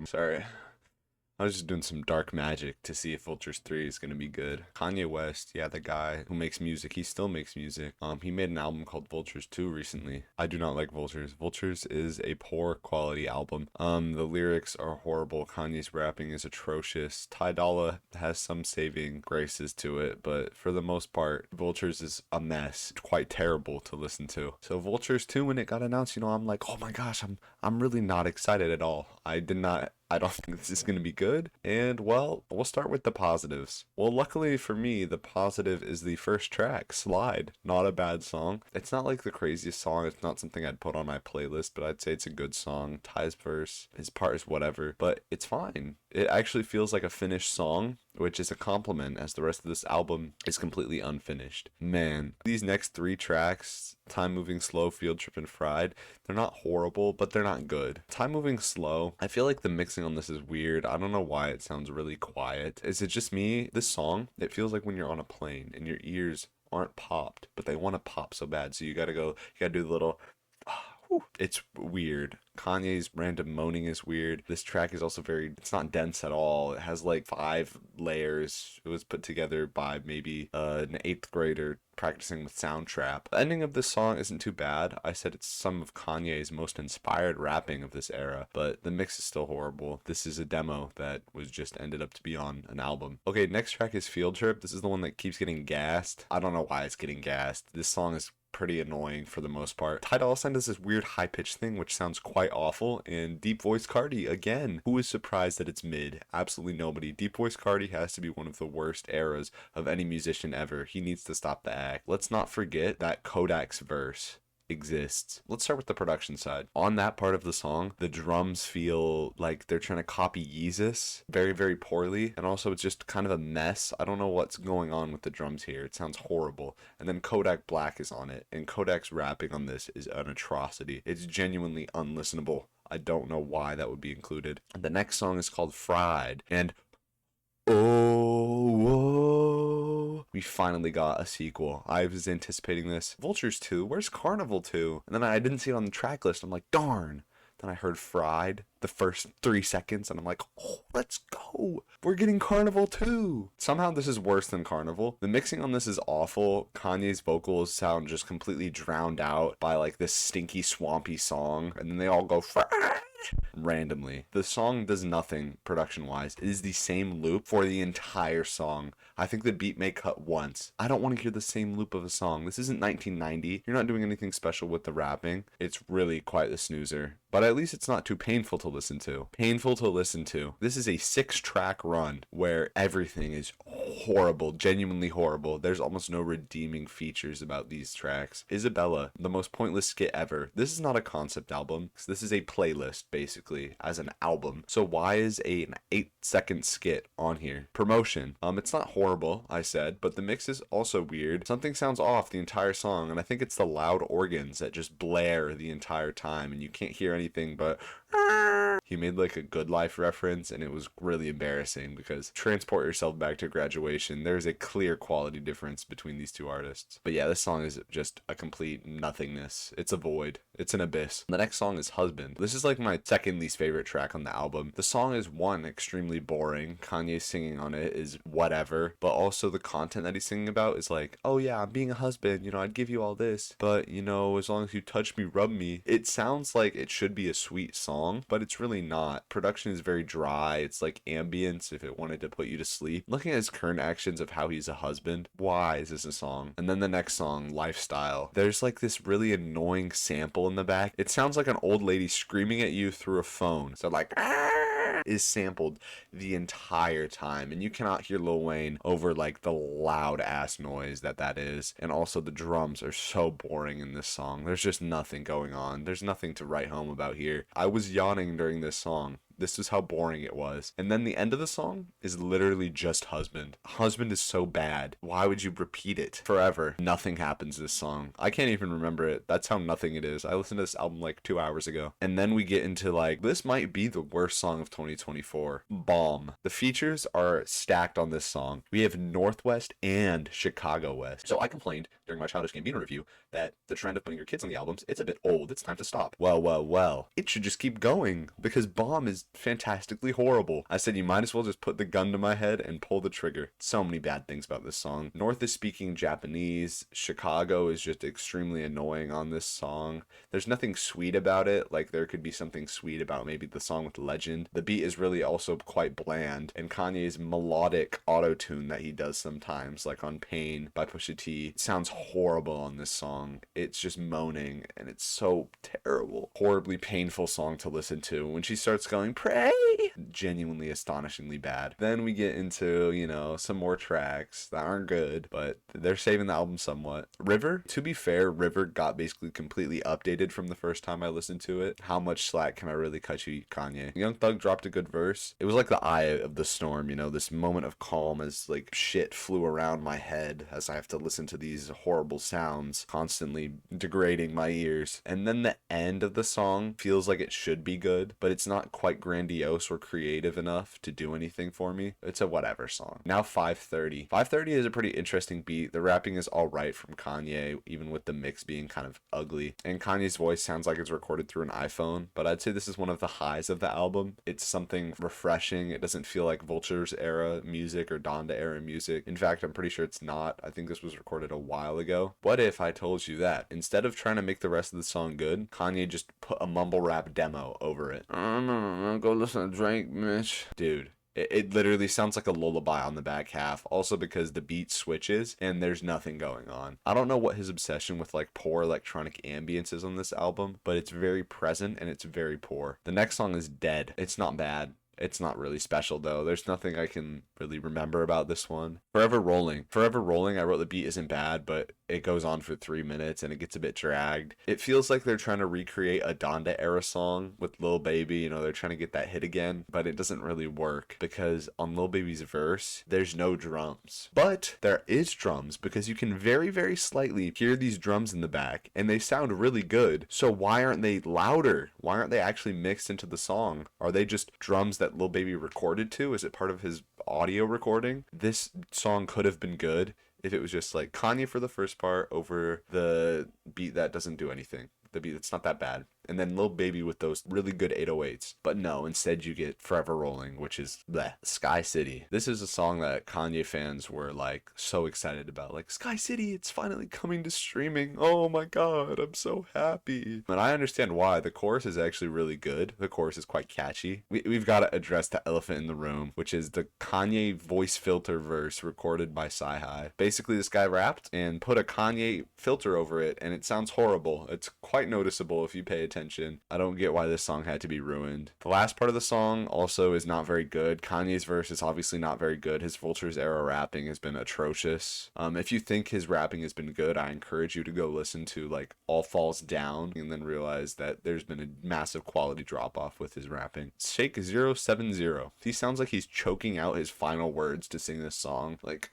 Sorry. I was just doing some dark magic to see if Vultures 3 is gonna be good. Kanye West, yeah, the guy who makes music, he still makes music. He made an album called Vultures 2 recently. I do not like Vultures. Vultures is a poor quality album. The lyrics are horrible. Kanye's rapping is atrocious. Ty Dolla has some saving graces to it, but for the most part, Vultures is a mess. It's quite terrible to listen to. So Vultures 2, when it got announced, I'm like, oh my gosh, I'm really not excited at all. I don't think this is going to be good. And, well, we'll start with the positives. Well, luckily for me, the positive is the first track, Slide. Not a bad song. It's not like the craziest song. It's not something I'd put on my playlist, but I'd say it's a good song. Ty's verse, his part is whatever, but it's fine. It actually feels like a finished song, which is a compliment, as the rest of this album is completely unfinished. Man, these next three tracks, Time Moving Slow, Field Trip, and Fried, they're not horrible, but they're not good. Time Moving Slow, I feel like the mixing on this is weird. I don't know why it sounds really quiet. Is it just me? This song, it feels like when you're on a plane and your ears aren't popped, but they want to pop so bad, so you gotta do the little... It's weird. Kanye's random moaning is weird. This track is also it's not dense at all. It has like 5 layers. It was put together by maybe an 8th grader practicing with Soundtrap. The ending of this song isn't too bad. I said it's some of Kanye's most inspired rapping of this era, but the mix is still horrible. This is a demo that was just ended up to be on an album. Okay, next track is Field Trip. This is the one that keeps getting gassed. I don't know why it's getting gassed. This song is pretty annoying for the most part. Ty Dolla does this weird high-pitched thing which sounds quite awful, and Deep Voice Cardi, again, who is surprised that it's mid? Absolutely nobody. Deep Voice Cardi has to be one of the worst eras of any musician ever. He needs to stop the act. Let's not forget that Kodak's verse exists. Let's start with the production side. On that part of the song, the drums feel like they're trying to copy Yeezus very, very poorly, and also it's just kind of a mess. I don't know what's going on with the drums here. It sounds horrible. And then Kodak Black is on it, and Kodak's rapping on this is an atrocity. It's genuinely unlistenable. I don't know why that would be included. The next song is called Fried, and we finally got a sequel. I was anticipating this. Vultures 2, where's Carnival 2? And then I didn't see it on the track list. I'm like, darn. Then I heard Fried the first 3 seconds, and I'm like, oh, let's go. We're getting Carnival 2. Somehow this is worse than Carnival. The mixing on this is awful. Kanye's vocals sound just completely drowned out by like this stinky, swampy song, and then they all go Fried randomly. The song does nothing production-wise. It is the same loop for the entire song. I think the beat may cut once. I don't want to hear the same loop of a song. This isn't 1990. You're not doing anything special with the rapping. It's really quite the snoozer. But at least it's not too painful to listen to. Painful to listen to. This is a 6-track run where everything is horrible, genuinely horrible. There's almost no redeeming features about these tracks. Isabella, the most pointless skit ever. This is not a concept album. This is a playlist, basically, as an album. So why is an 8-second skit on here? Promotion. It's not horrible, I said, but the mix is also weird. Something sounds off the entire song, and I think it's the loud organs that just blare the entire time, and you can't hear anything but he made like a Good Life reference, and it was really embarrassing because transport yourself back to graduation. There's a clear quality difference between these two artists. But yeah, this song is just a complete nothingness. It's a void. It's an abyss. The next song is Husband. This is like my second least favorite track on the album. The song is, one, extremely boring. Kanye singing on it is whatever, but also the content that he's singing about is like, oh yeah, I'm being a husband, I'd give you all this, but as long as you touch me, rub me. It sounds like it should be a sweet song, but it's really not. Production is very dry. It's like ambience if it wanted to put you to sleep. Looking at his current actions of how he's a husband, why is this a song? And then the next song, Lifestyle. There's like this really annoying sample in the back. It sounds like an old lady screaming at you through a phone. So like, is sampled the entire time, and you cannot hear Lil Wayne over like the loud ass noise that is. And also the drums are so boring in this song. There's just nothing going on. There's nothing to write home about here. I was yawning during this song. This is how boring it was. And then the end of the song is literally just Husband. Husband is so bad. Why would you repeat it forever? Nothing happens this song. I can't even remember it. That's how nothing it is. I listened to this album like 2 hours ago. And then we get into like, this might be the worst song of 2024. Bomb. The features are stacked on this song. We have Northwest and Chicago West. So I complained during my Childish Gambino review that the trend of putting your kids on the albums, it's a bit old, it's time to stop. Well, it should just keep going, because Bomb is fantastically horrible. I said you might as well just put the gun to my head and pull the trigger. So many bad things about this song. North is speaking Japanese. Chicago is just extremely annoying on this song. There's nothing sweet about it, like there could be something sweet about maybe the song with Legend. The beat is really also quite bland, and Kanye's melodic auto-tune that he does sometimes, like on Pain by Pusha T, sounds horrible on this song. It's just moaning, and it's so terrible. Horribly painful song to listen to. When she starts going, pray! Genuinely astonishingly bad. Then we get into, you know, some more tracks that aren't good, but they're saving the album somewhat. River, to be fair, River got basically completely updated from the first time I listened to it. How much slack can I really cut you, Kanye? Young Thug dropped a good verse. It was like the eye of the storm, you know, this moment of calm as like shit flew around my head as I have to listen to these horrible sounds constantly degrading my ears. And then the end of the song feels like it should be good, but it's not quite grandiose or creative enough to do anything for me. It's a whatever song. Now 5:30. 5:30 is a pretty interesting beat. The rapping is alright from Kanye, even with the mix being kind of ugly. And Kanye's voice sounds like it's recorded through an iPhone, but I'd say this is one of the highs of the album. It's something refreshing. It doesn't feel like Vultures era music or Donda era music. In fact, I'm pretty sure it's not. I think this was recorded a while ago. What if I told you that instead of trying to make the rest of the song good, Kanye just put a mumble rap demo over it? Go listen to Drake, Mitch. Dude. It literally sounds like a lullaby on the back half, also because the beat switches and there's nothing going on. I don't know what his obsession with like poor electronic ambience is on this album, but it's very present and it's very poor. The next song is Dead. It's not bad. It's not really special though. There's nothing I can really remember about this one. Forever Rolling. Forever Rolling, I wrote the beat isn't bad, but it goes on for 3 minutes and it gets a bit dragged. It feels like they're trying to recreate a Donda era song with Lil Baby. You know, they're trying to get that hit again, but it doesn't really work because on Lil Baby's verse, there's no drums. But there is drums because you can very, very slightly hear these drums in the back and they sound really good. So why aren't they louder? Why aren't they actually mixed into the song? Are they just drums that Lil Baby recorded to? Is it part of his audio recording? This song could have been good if it was just like Kanye for the first part over the beat that doesn't do anything. The beat that's not that bad. And then Lil Baby with those really good 808s. But no, instead you get Forever Rolling, which is bleh. Sky City. This is a song that Kanye fans were like so excited about. Like, Sky City, it's finally coming to streaming. Oh my god, I'm so happy. And I understand why. The chorus is actually really good. The chorus is quite catchy. We've got to address the elephant in the room, which is the Kanye voice filter verse recorded by Sci-Hi. Basically, this guy rapped and put a Kanye filter over it, and it sounds horrible. It's quite noticeable if you pay attention. I don't get why this song had to be ruined. The last part of the song also is not very good. Kanye's verse is obviously not very good. His Vultures era rapping has been atrocious. If you think his rapping has been good, I encourage you to go listen to like All Falls Down and then realize that there's been a massive quality drop off with his rapping. Shake 070. He sounds like he's choking out his final words to sing this song. Like,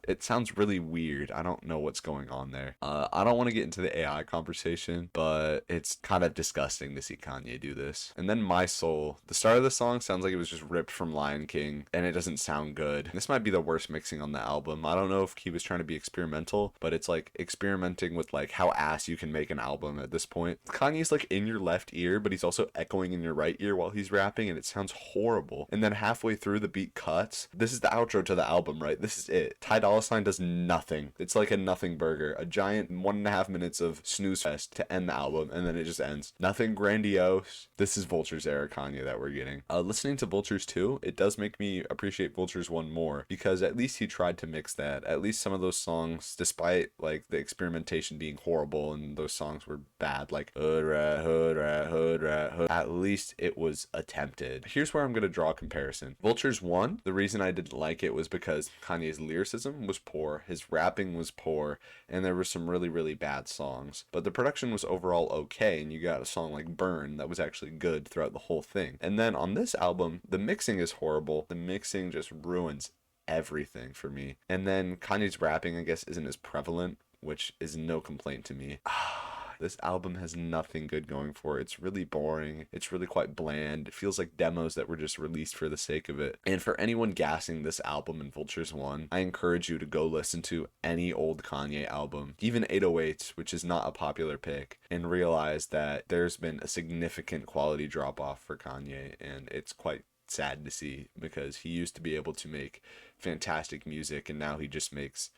it sounds really weird. I don't know what's going on there. I don't want to get into the AI conversation, but it's kind of disgusting to see Kanye do this. And then My Soul. The start of the song sounds like it was just ripped from Lion King, and it doesn't sound good. This might be the worst mixing on the album. I don't know if he was trying to be experimental, but it's like experimenting with like how ass you can make an album at this point. Kanye's like in your left ear, but he's also echoing in your right ear while he's rapping, and it sounds horrible. And then halfway through the beat cuts. This is the outro to the album, right? This is it. Ty Dolla does nothing. It's like a nothing burger. A giant 1.5 minutes of snooze fest to end the album, and then it just ends. Nothing grandiose. This is Vultures era Kanye that we're getting. Listening to Vultures 2, it does make me appreciate Vultures 1 more, because at least he tried to mix that. At least some of those songs, despite like the experimentation being horrible and those songs were bad, like hood rat, hood rat, hood rat, hood, at least it was attempted. Here's where I'm going to draw a comparison. Vultures 1, the reason I didn't like it was because Kanye's lyricism was poor, his rapping was poor, and there were some really, really bad songs. But the production was overall okay, and you got a song like Burn that was actually good throughout the whole thing. And then on this album, the mixing is horrible. The mixing just ruins everything for me. And then Kanye's rapping, I guess, isn't as prevalent, which is no complaint to me. This album has nothing good going for it. It's really boring. It's really quite bland. It feels like demos that were just released for the sake of it. And for anyone gassing this album in Vultures 1, I encourage you to go listen to any old Kanye album, even 808s, which is not a popular pick, and realize that there's been a significant quality drop off for Kanye, and it's quite sad to see because he used to be able to make fantastic music and now he just makes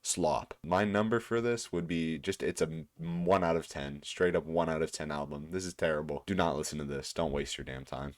slop. My number for this would be just, it's a 1 out of 10, straight up 1 out of 10 album. This is terrible. Do not listen to this. Don't waste your damn time.